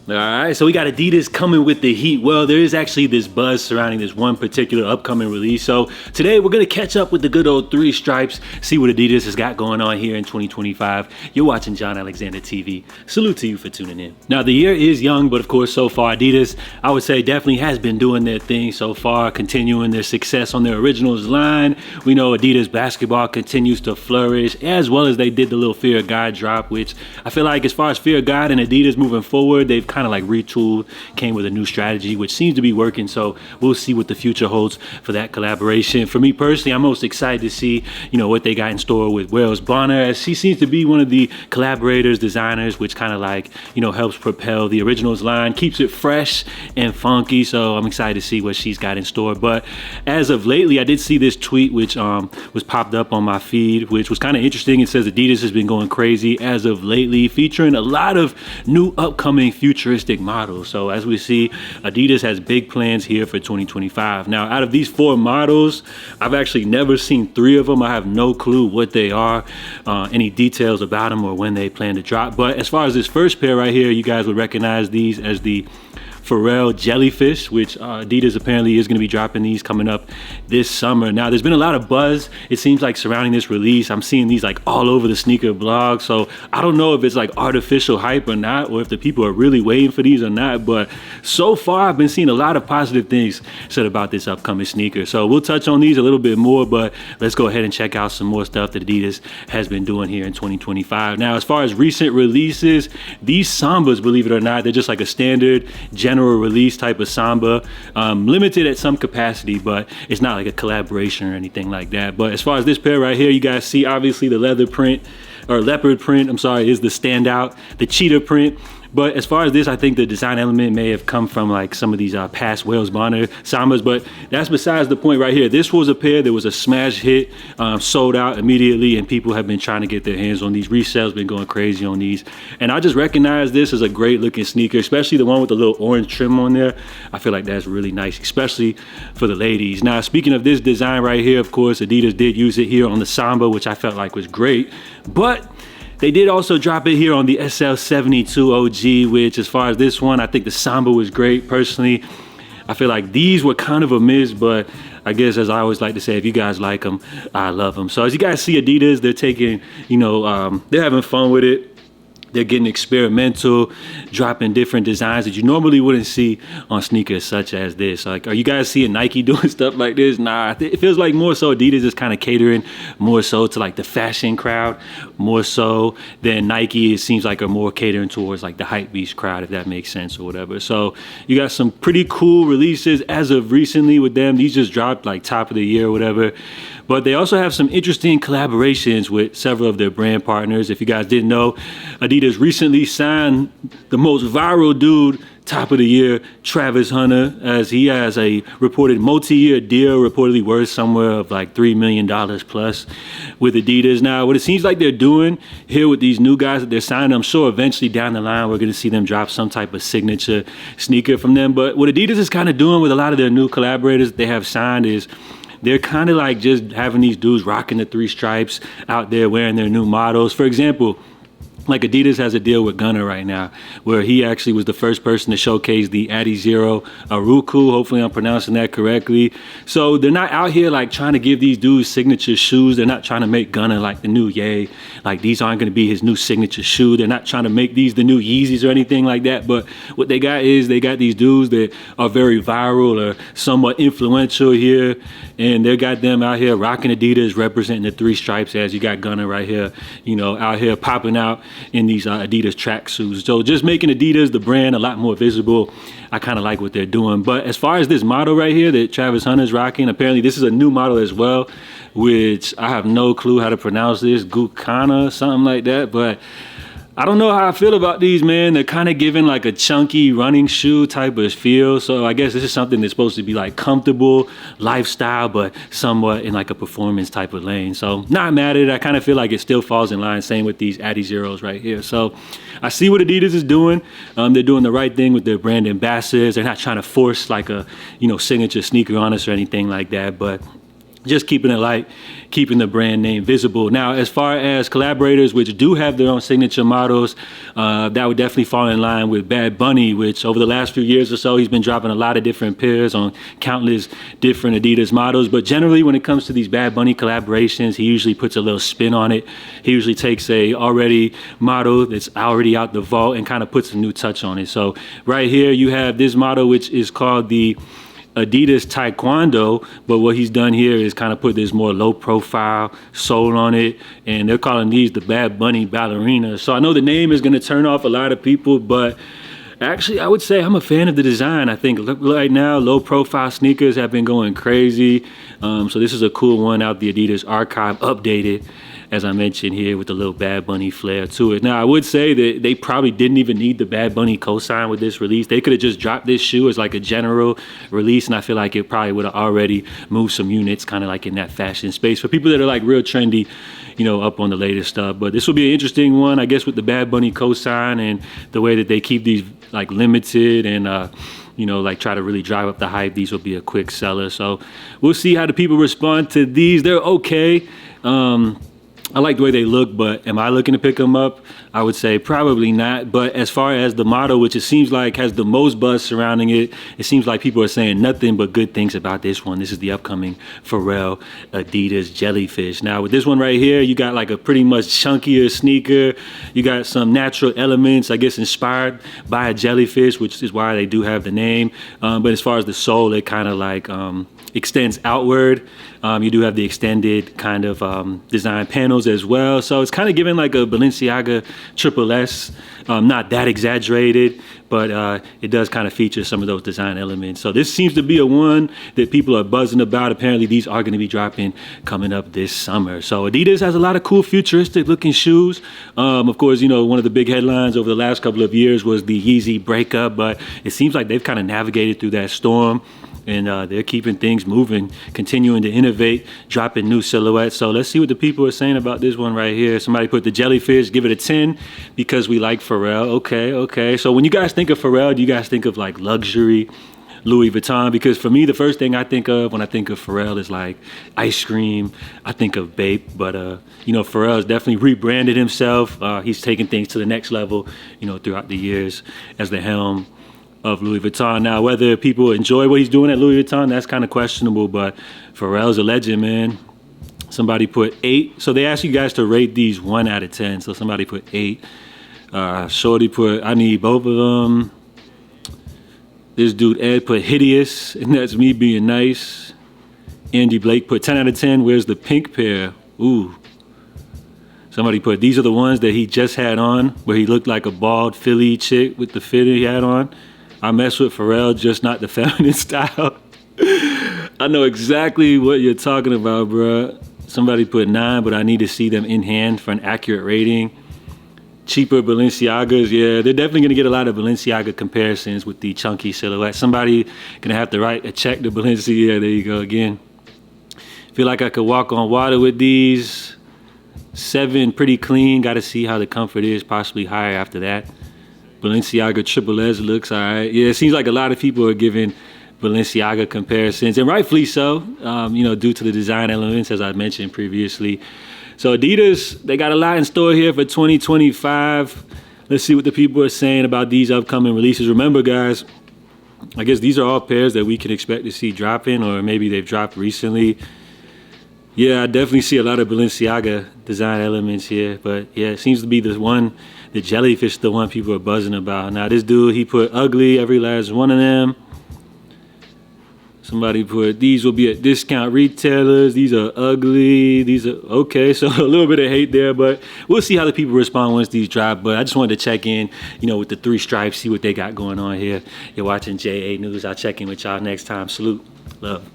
All right, so we got Adidas coming with the heat. Well, there is actually this buzz surrounding this one particular upcoming release. So today we're gonna catch up with the good old three stripes, see what Adidas has got going on here in 2025. You're watching John Alexander TV. Salute to you for tuning in. Now the year is young, but of course so far Adidas, I would say definitely has been doing their thing so far, continuing their success on their originals line. We know Adidas basketball continues to flourish, as well as they did the little Fear of God drop, which I feel like as far as Fear of God and Adidas moving forward, they've kind of like retooled, came with a new strategy, which seems to be working. So we'll see what the future holds for that collaboration. For me personally, I'm most excited to see, what they got in store with Wales Bonner, as she seems to be one of the collaborators, designers, which kind of like, helps propel the originals line, keeps it fresh and funky. So I'm excited to see what she's got in store. But as of lately, I did see this tweet, which was popped up on my feed, which was kind of interesting. It says Adidas has been going crazy as of lately, featuring a lot of new upcoming futuristic models. So as we see, Adidas has big plans here for 2025. Now, out of these 4 models, I've actually never seen 3 of them. I have no clue what they are, any details about them or when they plan to drop. But as far as this first pair right here, you guys would recognize these as the Pharrell Jellyfish, which Adidas apparently is going to be dropping these coming up this summer. Now, there's been a lot of buzz, it seems like, surrounding this release. I'm seeing these like all over the sneaker blog. So I don't know if it's like artificial hype or not, or if the people are really waiting for these or not. But so far, I've been seeing a lot of positive things said about this upcoming sneaker. So we'll touch on these a little bit more, but let's go ahead and check out some more stuff that Adidas has been doing here in 2025. Now, as far as recent releases, these Sambas, believe it or not, they're just like a standard general release type of Samba, limited at some capacity, but it's not like a collaboration or anything like that. But as far as this pair right here, you guys see obviously the leopard print, is the standout, the cheetah print. But as far as this, I think the design element may have come from like some of these past Wales Bonner Sambas, but that's besides the point right here. This was a pair that was a smash hit, sold out immediately, and people have been trying to get their hands on these. Resales been going crazy on these. And I just recognize this as a great looking sneaker, especially the one with the little orange trim on there. I feel like that's really nice, especially for the ladies. Now, speaking of this design right here, of course, Adidas did use it here on the Samba, which I felt like was great, but they did also drop it here on the SL72 OG, which as far as this one, I think the Samba was great. Personally, I feel like these were kind of a miss, but I guess as I always like to say, if you guys like them, I love them. So as you guys see, Adidas, they're taking, they're having fun with it. They're getting experimental, dropping different designs that you normally wouldn't see on sneakers such as this. Like, are you guys seeing Nike doing stuff like this? Nah, it feels like more so Adidas is kind of catering more so to like the fashion crowd, more so than Nike. It seems like are more catering towards like the hype beast crowd, if that makes sense or whatever. So you got some pretty cool releases as of recently with them. These just dropped like top of the year or whatever. But they also have some interesting collaborations with several of their brand partners. If you guys didn't know, Adidas recently signed the most viral dude, top of the year, Travis Hunter, as he has a reported multi-year deal, reportedly worth somewhere of like $3 million plus with Adidas. Now, what it seems like they're doing here with these new guys that they're signing, I'm sure eventually down the line, we're going to see them drop some type of signature sneaker from them. But what Adidas is kind of doing with a lot of their new collaborators they have signed is they're kind of like just having these dudes rocking the 3 stripes out there wearing their new models. For example, like Adidas has a deal with Gunner right now, where he actually was the first person to showcase the Adizero Aruku. Hopefully I'm pronouncing that correctly. So they're not out here like trying to give these dudes signature shoes. They're not trying to make Gunner like the new Ye. Like these aren't going to be his new signature shoe. They're not trying to make these the new Yeezys or anything like that. But what they got is they got these dudes that are very viral or somewhat influential here. And they got them out here rocking Adidas, representing the 3 stripes, as you got Gunner right here, out here popping out in these Adidas tracksuits. So just making Adidas, the brand, a lot more visible. I kind of like what they're doing. But as far as this model right here that Travis Hunter's rocking, apparently this is a new model as well, which I have no clue how to pronounce this, Gukana, something like that. But I don't know how I feel about these, man. They're kind of giving like a chunky running shoe type of feel. So I guess this is something that's supposed to be like comfortable, lifestyle, but somewhat in like a performance type of lane. So not mad at it. I kind of feel like it still falls in line. Same with these Adizeros right here. So I see what Adidas is doing. They're doing the right thing with their brand ambassadors. They're not trying to force like a, signature sneaker on us or anything like that. But just keeping it light, keeping the brand name visible. Now, as far as collaborators, which do have their own signature models, that would definitely fall in line with Bad Bunny, which over the last few years or so, he's been dropping a lot of different pairs on countless different Adidas models. But generally, when it comes to these Bad Bunny collaborations, he usually puts a little spin on it. He usually takes a already model that's already out the vault and kind of puts a new touch on it. So right here, you have this model, which is called the Adidas Taekwondo, but what he's done here is kind of put this more low profile sole on it, and they're calling these the Bad Bunny Ballerina. So I know the name is going to turn off a lot of people, but actually I would say I'm a fan of the design. I think right now low profile sneakers have been going crazy, so this is a cool one out the Adidas archive, updated, as I mentioned here, with the little Bad Bunny flair to it. Now, I would say that they probably didn't even need the Bad Bunny cosign with this release. They could have just dropped this shoe as like a general release, and I feel like it probably would have already moved some units, kind of like in that fashion space for people that are like real trendy, you know, up on the latest stuff. But this will be an interesting one, I guess, with the Bad Bunny cosign and the way that they keep these like limited and you know, like try to really drive up the hype. These will be a quick seller. So we'll see how the people respond to these. They're okay. I like the way they look, but am I looking to pick them up? I would say probably not. But as far as the model, which it seems like has the most buzz surrounding it, it seems like people are saying nothing but good things about this one. This is the upcoming Pharrell Adidas Jellyfish. Now with this one right here, you got like a pretty much chunkier sneaker. You got some natural elements, I guess, inspired by a jellyfish, which is why they do have the name. But as far as the sole, it kind of like extends outward. You do have the extended kind of design panels as well. So it's kind of giving like a Balenciaga Triple S, not that exaggerated, but it does kind of feature some of those design elements. So this seems to be a one that people are buzzing about. Apparently these are going to be dropping coming up this summer. So Adidas has a lot of cool futuristic looking shoes. Of course, you know, one of the big headlines over the last couple of years was the Yeezy breakup, but it seems like they've kind of navigated through that storm. And they're keeping things moving, continuing to innovate, dropping new silhouettes. So let's see what the people are saying about this one right here. Somebody put the jellyfish, give it a 10 because we like Pharrell. Okay. So when you guys think of Pharrell, do you guys think of like luxury, Louis Vuitton? Because for me, the first thing I think of when I think of Pharrell is like ice cream. I think of Bape, but you know, Pharrell's definitely rebranded himself. He's taken things to the next level, you know, throughout the years as the helm of Louis Vuitton. Now, whether people enjoy what he's doing at Louis Vuitton, that's kind of questionable, but Pharrell's a legend, man. Somebody put 8. So they asked you guys to rate these 1 out of 10. So somebody put 8. Shorty put, I need both of them. This dude, Ed, put hideous, and that's me being nice. Andy Blake put 10 out of 10. Where's the pink pair? Ooh. Somebody put, these are the ones that he just had on, where he looked like a bald Philly chick with the fit he had on. I mess with Pharrell, just not the feminine style. I know exactly what you're talking about, bruh. Somebody put 9, but I need to see them in hand for an accurate rating. Cheaper Balenciagas, yeah, they're definitely gonna get a lot of Balenciaga comparisons with the chunky silhouette. Somebody gonna have to write a check to Balenciaga. Yeah, there you go again. Feel like I could walk on water with these. 7, pretty clean. Got to see how the comfort is, possibly higher after that. Balenciaga Triple S looks all right. Yeah, it seems like a lot of people are giving Balenciaga comparisons, and rightfully so, you know, due to the design elements, as I mentioned previously. So Adidas, they got a lot in store here for 2025. Let's see what the people are saying about these upcoming releases. Remember, guys, I guess these are all pairs that we can expect to see dropping, or maybe they've dropped recently. Yeah, I definitely see a lot of Balenciaga design elements here, but yeah, it seems to be the one, the jellyfish, the one people are buzzing about. Now this dude, he put ugly, every last one of them. Somebody put, these will be at discount retailers, these are ugly, these are, okay, so a little bit of hate there, but we'll see how the people respond once these drop. But I just wanted to check in, you know, with the 3 stripes, see what they got going on here. You're watching JA News. I'll check in with y'all next time. Salute. Love.